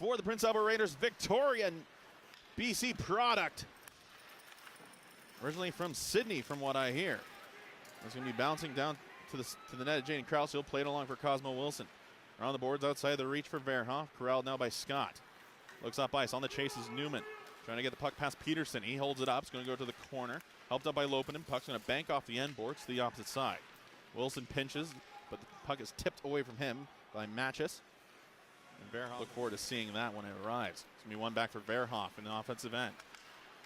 for the Prince Albert Raiders. Victoria, BC product. Originally from Sydney, from what I hear. It's going to be bouncing down to the net of Jaden Krause. He'll play it along for Cosmo Wilson. Around the boards outside the reach for Verhoff. Corralled now by Scott. Looks up ice. On the chase is Newman. Trying to get the puck past Peterson. He holds it up. It's going to go to the corner. Helped up by Loponen. Puck's going to bank off the end boards to the opposite side. Wilson pinches, but the puck is tipped away from him by Matchis. And Verhoff, look forward to seeing that when it arrives. It's going to be one back for Verhoff in the offensive end.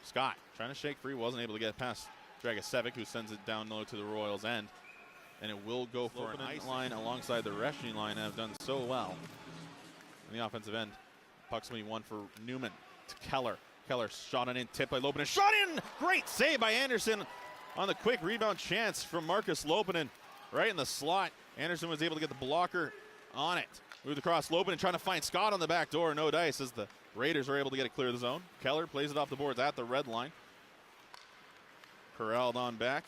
Scott trying to shake free. Wasn't able to get past Dragicevic, who sends it down low to the Royals' end. And it will go for an ice line alongside the rushing line that have done so well in the offensive end. Puck's going to be one for Newman to Keller. Keller shot in, tipped by Loponen. Shot in! Great save by Anderson on the quick rebound chance from Markus Loponen right in the slot. Anderson was able to get the blocker on it. Moved across. Loponen trying to find Scott on the back door. No dice as the Raiders are able to get it clear of the zone. Keller plays it off the boards at the red line. Corralled on back.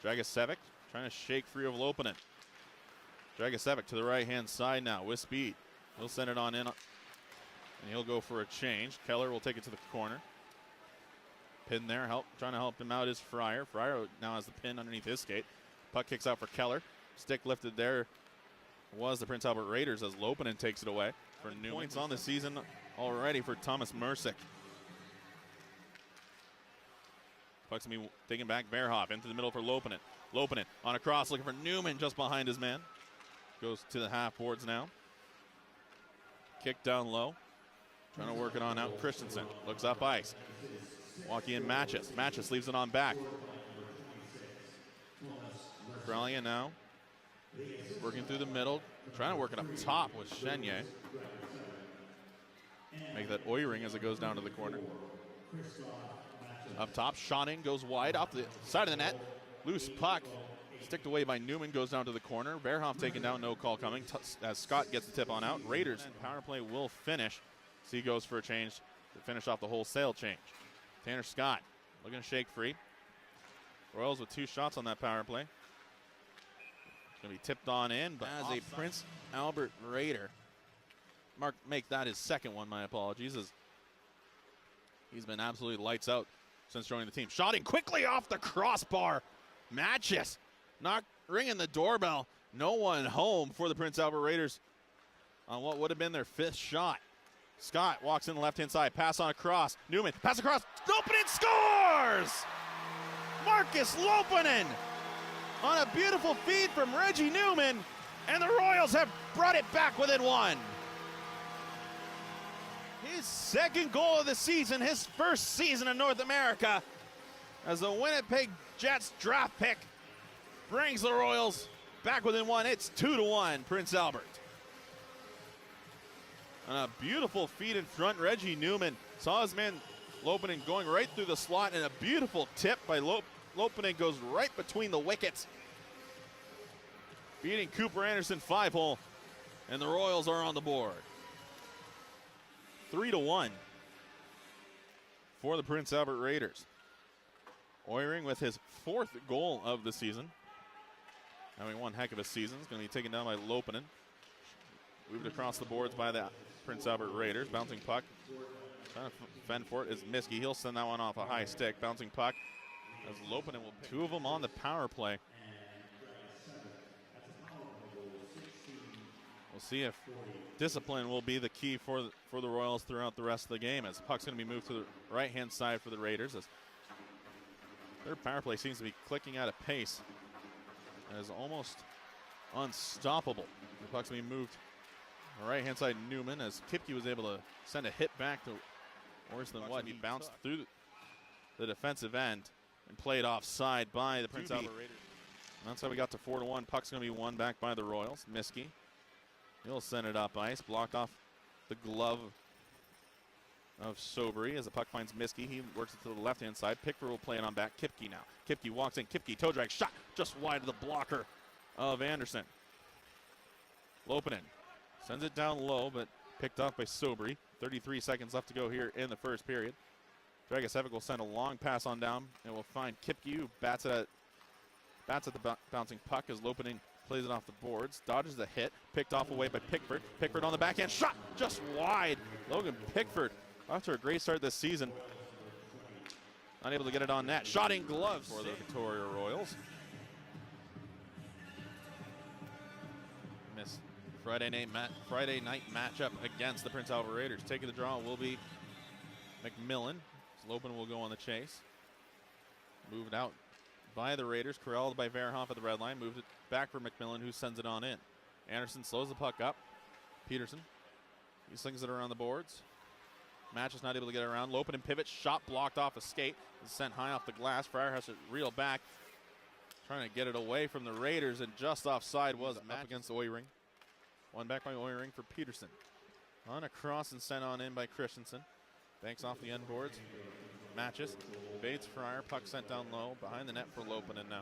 Dragicevic trying to shake free of Loponen. Dragicevic to the right-hand side now with speed. He'll send it on in, and he'll go for a change. Keller will take it to the corner. Pin there, trying to help him out is Fryer. Fryer now has the pin underneath his skate. Puck kicks out for Keller. Stick lifted there was the Prince Albert Raiders as Loponen takes it away for Newman. Points on the season already for Thomas Mercick. Puck's going to be taken back. Verhoff into the middle for Loponen. Loponen on a cross looking for Newman just behind his man. Goes to the half boards now. Kick down low. Trying to work it on out. Christensen looks up ice. Walking in Matchis. Matchis leaves it on back. Australia now. Working through the middle. Trying to work it up top with Chenier. Make that Oiring as it goes down to the corner. Up top, Shawning goes wide off the side of the net. Loose puck. Sticked away by Newman, goes down to the corner. Verhoff taken down, no call coming as Scott gets the tip on out. Raiders power play will finish. So he goes for a change to finish off the wholesale change. Tanner Scott looking to shake free. Royals with 2 shots on that power play. It's going to be tipped on in, but as a Prince Albert Raider. Make that his second one, my apologies, as he's been absolutely lights out since joining the team. Shotting quickly off the crossbar. Matchis not ringing the doorbell. No one home for the Prince Albert Raiders on what would have been their 5th shot. Scott walks in the left-hand side. Pass on across. Newman, pass across. Loponen scores! Markus Loponen on a beautiful feed from Reggie Newman, and the Royals have brought it back within 1. His 2nd goal of the season, his 1st season in North America, as the Winnipeg Jets draft pick brings the Royals back within 1. It's 2-1, Prince Albert. And a beautiful feed in front. Reggie Newman saw his man Loponen going right through the slot, and a beautiful tip by Loponen goes right between the wickets. Beating Cooper Anderson 5-hole, and the Royals are on the board. 3-1 for the Prince Albert Raiders. Oiring with his 4th goal of the season. Having one heck of a season. It's going to be taken down by Loponen. Moved across the boards by the Prince Albert Raiders. Bouncing puck. Trying to fend for it is Miskey. He'll send that one off a high stick. Bouncing puck as Loponen will 2 of them on the power play. We'll see if discipline will be the key for the Royals throughout the rest of the game, as the puck's going to be moved to the right-hand side for the Raiders, as their power play seems to be clicking at a pace that is almost unstoppable. The puck's going to be moved on the right-hand side. Newman, as Kipke was able to send a hit back to worse than what. He bounced through the defensive end and played offside by the Prince Albert Raiders. And that's how we got to 4-1. Puck's going to be won back by the Royals. Miskey. He'll send it up ice, blocked off the glove of Sobry as the puck finds Miskey. He works it to the left-hand side. Pickford will play it on back. Kipke now. Kipke walks in. Kipke toe drag shot just wide of the blocker of Anderson. Loponen sends it down low, but picked off by Sobry. 33 seconds left to go here in the 1st period. Dragicevic will send a long pass on down and will find Kipke, who bats at the bouncing puck as Loponen plays it off the boards, dodges the hit, picked off away by Pickford. Pickford on the backhand, shot just wide. Logan Pickford, after a great start this season, unable to get it on net. Shot in gloves for the Victoria Royals. Miss Friday night matchup against the Prince Albert Raiders. Taking the draw will be McMillan. Loponen will go on the chase. Moved out by the Raiders, corralled by Verhoff at the red line. Moved it back for McMillan, who sends it on in. Anderson slows the puck up. Peterson, he slings it around the boards. Match is not able to get it around. Loponen pivots, shot blocked off a skate. Is sent high off the glass. Fryer has to reel back, trying to get it away from the Raiders, and just offside was up against Oyring. One back by Oyring for Peterson. On a cross and sent on in by Christensen. Banks off the end boards. Matches. Bates Fryer. Puck sent down low. Behind the net for Loponen now.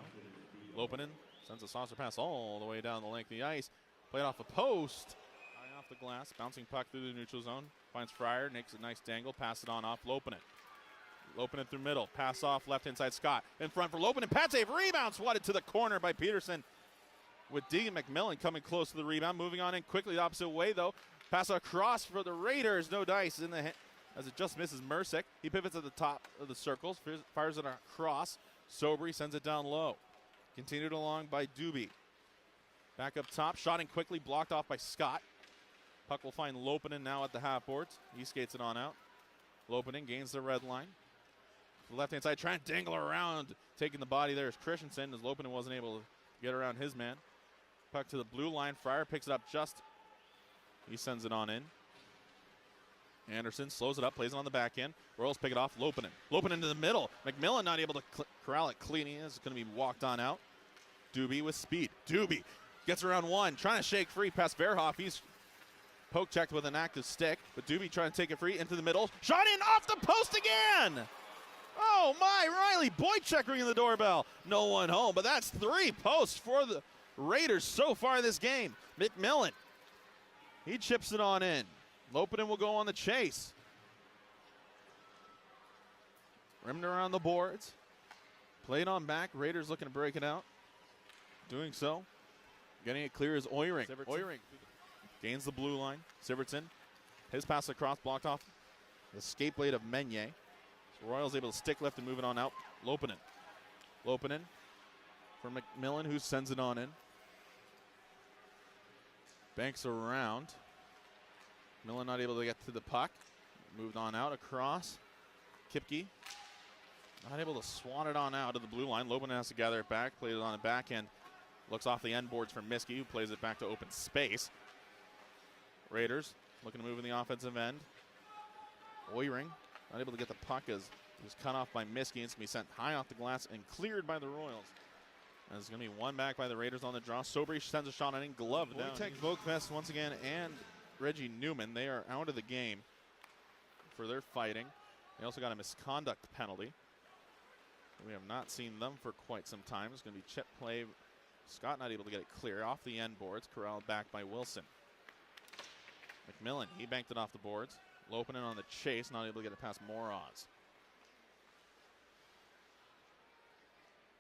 Loponen sends a saucer pass all the way down the length of the ice. Played off a post. High off the glass. Bouncing puck through the neutral zone. Finds Fryer. Makes a nice dangle. Pass it on off Loponen. Loponen through middle. Pass off left inside Scott. In front for Loponen. Pad save. Rebound swatted to the corner by Peterson. With Deegan McMillan coming close to the rebound. Moving on in quickly the opposite way though. Pass across for the Raiders. No dice in the as it just misses Mercick. He pivots at the top of the circles. Fires it across. Sobry sends it down low. Continued along by Doobie. Back up top. Shot in quickly. Blocked off by Scott. Puck will find Loponen now at the half boards. He skates it on out. Loponen gains the red line. The left-hand side, trying to dangle around. Taking the body there is Christensen, as Loponen wasn't able to get around his man. Puck to the blue line. Fryer picks it up just. He sends it on in. Anderson slows it up, plays it on the back end. Royals pick it off. Loponen. Loponen into the middle. McMillan not able to corral it clean. He is going to be walked on out. Doobie with speed. Doobie gets around one, trying to shake free past Verhoff. He's poke checked with an active stick, but Doobie trying to take it free into the middle. Shot in off the post again. Oh my, Riley Boychuk ringing the doorbell. No one home, but that's 3 posts for the Raiders so far this game. McMillan, he chips it on in. Loponen will go on the chase. Rimmed around the boards. Played on back. Raiders looking to break it out. Doing so. Getting it clear is Oyring. Oyring gains the blue line. Sivertson. His pass across, blocked off the skate blade of Meunier. So Royals able to stick left and move it on out. Loponen. Loponen for McMillan, who sends it on in. Banks around. Millen not able to get to the puck. Moved on out across. Kipke not able to swat it on out of the blue line. Loponen has to gather it back. Played it on the back end. Looks off the end boards for Miskey, who plays it back to open space. Raiders looking to move in the offensive end. Oyring not able to get the puck as it was cut off by Miskey. It's going to be sent high off the glass and cleared by the Royals. And it's going to be one back by the Raiders on the draw. Sobry sends a shot on in, glove down. Wojtek Vogfest once again and Reggie Newman, they are out of the game for their fighting. They also got a misconduct penalty. We have not seen them for quite some time. It's going to be chip play. Scott not able to get it clear off the end boards. Corralled back by Wilson. McMillan, he banked it off the boards. Loponen on the chase, not able to get it past Moroz.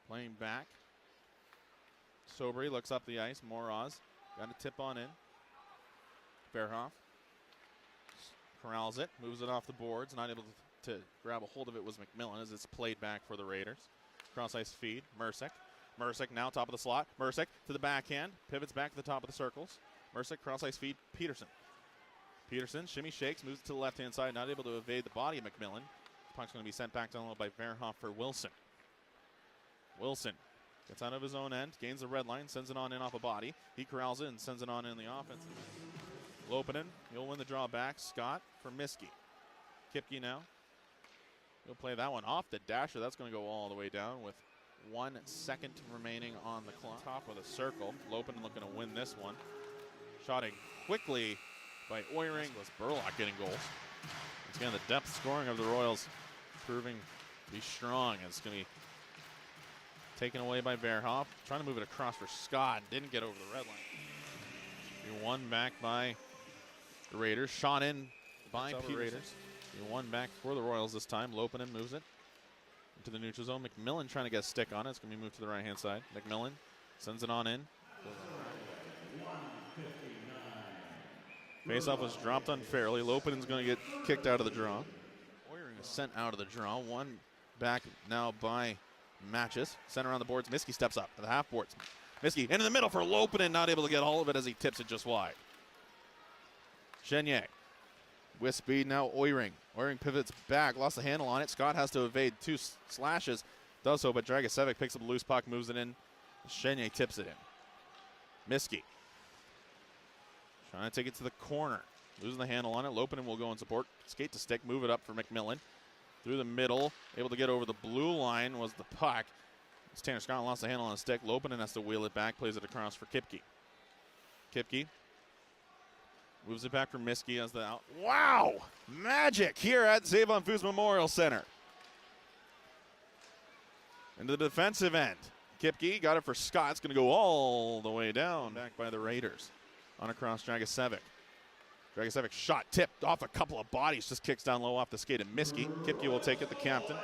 Playing back. Sobry looks up the ice. Moroz got a tip on in. Verhoff corrals it, moves it off the boards. Not able to grab a hold of it was McMillan as it's played back for the Raiders. Cross ice feed, Mercick. Mercick now top of the slot. Mercick to the backhand, pivots back to the top of the circles. Mercick cross ice feed, Peterson. Peterson shimmy shakes, moves to the left hand side, not able to evade the body of McMillan. Puck's going to be sent back down low by Verhoff for Wilson. Wilson gets out of his own end, gains the red line, sends it on in off a body. He corrals it and sends it on in the offense. Loponen, he'll win the draw back. Scott for Miskey. Kipke now. He'll play that one off the dasher. That's going to go all the way down with 1 second remaining on the clock. Top of the circle. Loponen looking to win this one. Shotting quickly by Oyring. Was Burlock getting goals. Once again, the depth scoring of the Royals proving to be strong. It's going to be taken away by Verhoff. Trying to move it across for Scott. Didn't get over the red line. Be one back by the Raiders. Shot in by the Raiders. Be one back for the Royals this time. Loponen moves it into the neutral zone. McMillan trying to get a stick on it. It's going to be moved to the right-hand side. McMillan sends it on in. Faceoff was dropped unfairly. Loponen's going to get kicked out of the draw. Oiring is sent out of the draw. One back now by Matches. Center on the boards. Miski steps up to the half boards. Miski into the middle for Loponen, not able to get all of it as he tips it just wide. Chenier with speed now. Oiring. Oiring pivots back, lost the handle on it. Scott has to evade two slashes. Does so, but Dragicevic picks up a loose puck, moves it in. Chenier tips it in. Miski trying to take it to the corner. Losing the handle on it. Loponen will go in support. Skate to stick, move it up for McMillan. Through the middle, able to get over the blue line was the puck. As Tanner Scott lost the handle on the stick. Loponen has to wheel it back, plays it across for Kipke. Kipke moves it back for Miski as the out. Wow! Magic here at Save-On Foods Memorial Center. Into the defensive end. Kipke got it for Scott. It's going to go all the way down. Back by the Raiders. On across Dragicevic. Dragicevic shot tipped off a couple of bodies. Just kicks down low off the skate of Miski. Kipke will take it, the captain.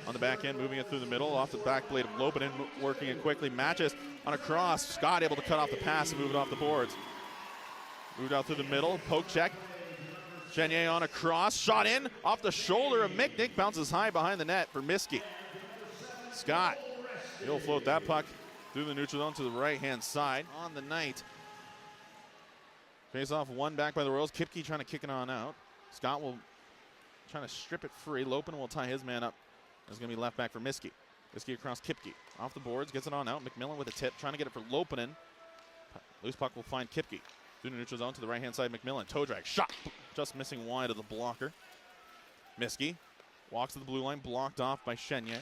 On the back end, moving it through the middle. Off the back blade of Loponen, working it quickly. Matches on a cross. Scott able to cut off the pass and move it off the boards. Moved out through the middle. Poke check. Chenier on a cross. Shot in off the shoulder of Mick. Bounces high behind the net for Miski. Scott. He'll float that puck through the neutral zone to the right-hand side. On the night. Face off one back by the Royals. Kipke trying to kick it on out. Scott will trying to strip it free. Loponen will tie his man up. It's going to be left back for Miski. Miski across Kipke. Off the boards, gets it on out. McMillan with a tip, trying to get it for Loponen. Loose puck will find Kipke. Through the neutral zone to the right-hand side, McMillan. Toe drag, shot. Just missing wide of the blocker. Miski walks to the blue line, blocked off by Chenier.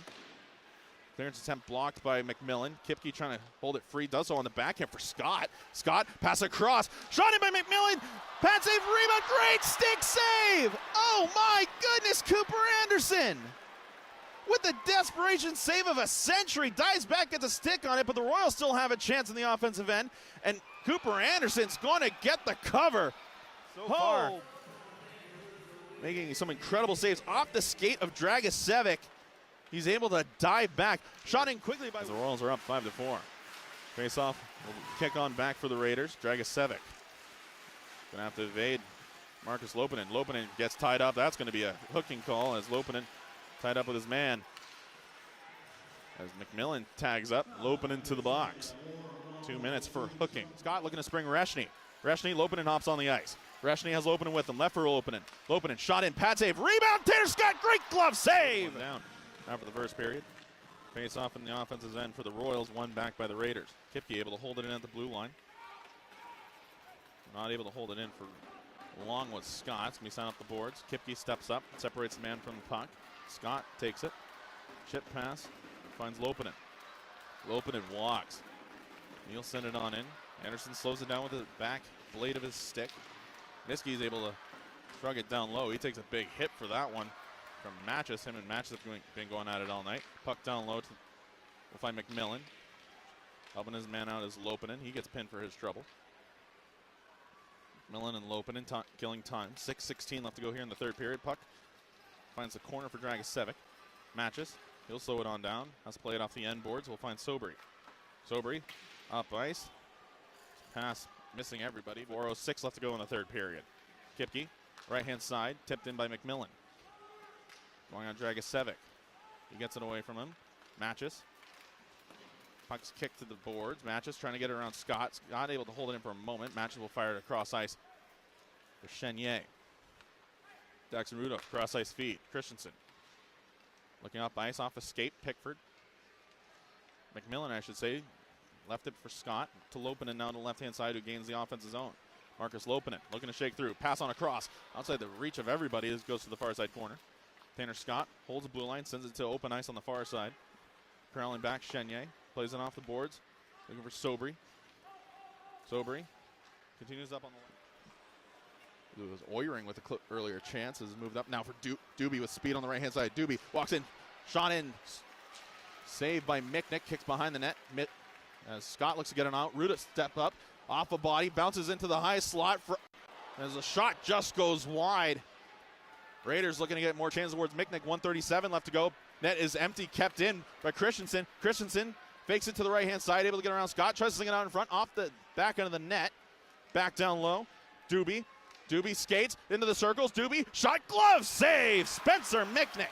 Clearance attempt blocked by McMillan. Kipke trying to hold it free. Does so on the backhand for Scott. Scott pass across. Shot in by McMillan. Pad save, rebound. Great stick save. Oh my goodness, Cooper Anderson. With the desperation save of a century. Dives back, gets a stick on it, but the Royals still have a chance in the offensive end. And Cooper Anderson's going to get the cover. So far. Making some incredible saves off the skate of Dragicevic. He's able to dive back. Shot in quickly by the Royals are up 5-4. Face off will kick on back for the Raiders. Dragicevic gonna have to evade Markus Loponen. Loponen gets tied up. That's gonna be a hooking call as Loponen tied up with his man. As McMillan tags up, Loponen to the box. 2 minutes for hooking. Scott looking to spring Reshny. Loponen hops on the ice. Reshny has Loponen with him. Left for Loponen. Loponen shot in, pad save, rebound. Tanner Scott, great glove save. Down. After the first period. Face off in the offensive end for the Royals, one back by the Raiders. Kipke able to hold it in at the blue line. Not able to hold it in for long with Scott. It's going to be sent up the boards. Kipke steps up, separates the man from the puck. Scott takes it. Chip pass, finds Loponen. Loponen walks. He'll send it on in. Anderson slows it down with the back blade of his stick. Miski's able to shrug it down low. He takes a big hit for that one. From Matches. Him and Matches have been going at it all night. Puck down low. We'll find McMillan. Helping his man out is Loponen. He gets pinned for his trouble. McMillan and Loponen killing time. 6:16 left to go here in the third period. Puck finds the corner for Dragicevic. Matches. He'll slow it on down. Has to play it off the end boards. We'll find Sobry. Sobry up ice. Pass missing everybody. 4:06 left to go in the third period. Kipke, right-hand side. Tipped in by McMillan. Going on Dragicevic. He gets it away from him. Matches. Puck's kicked to the boards. Matches trying to get it around Scott. Scott able to hold it in for a moment. Matches will fire it across ice for Chenier. Daxon Rudolph, cross ice feed. Christensen. Looking up ice off escape. Pickford. McMillan, I should say. Left it for Scott to Loponen now to the left-hand side who gains the offensive zone. Markus Loponen looking to shake through. Pass on across. Outside the reach of everybody. This goes to the far side corner. Tanner Scott holds the blue line, sends it to open ice on the far side. Corralling back, Chenier plays it off the boards. Looking for Sobry. Sobry continues up on the line. It was Oiring with the earlier chance. Has moved up now for Doobie with speed on the right-hand side. Doobie walks in, shot in, saved by Micknick, kicks behind the net. As Scott looks to get him out, Ruda step up, off a body, bounces into the high slot. As the shot just goes wide. Raiders looking to get more chances towards Micknick. 1:37 left to go. Net is empty, kept in by Christensen. Christensen fakes it to the right-hand side, able to get around Scott. Tries to sling it out in front, off the back end of the net. Back down low. Doobie Doobie skates into the circles. Doobie, shot, glove, save. Spencer Micknick.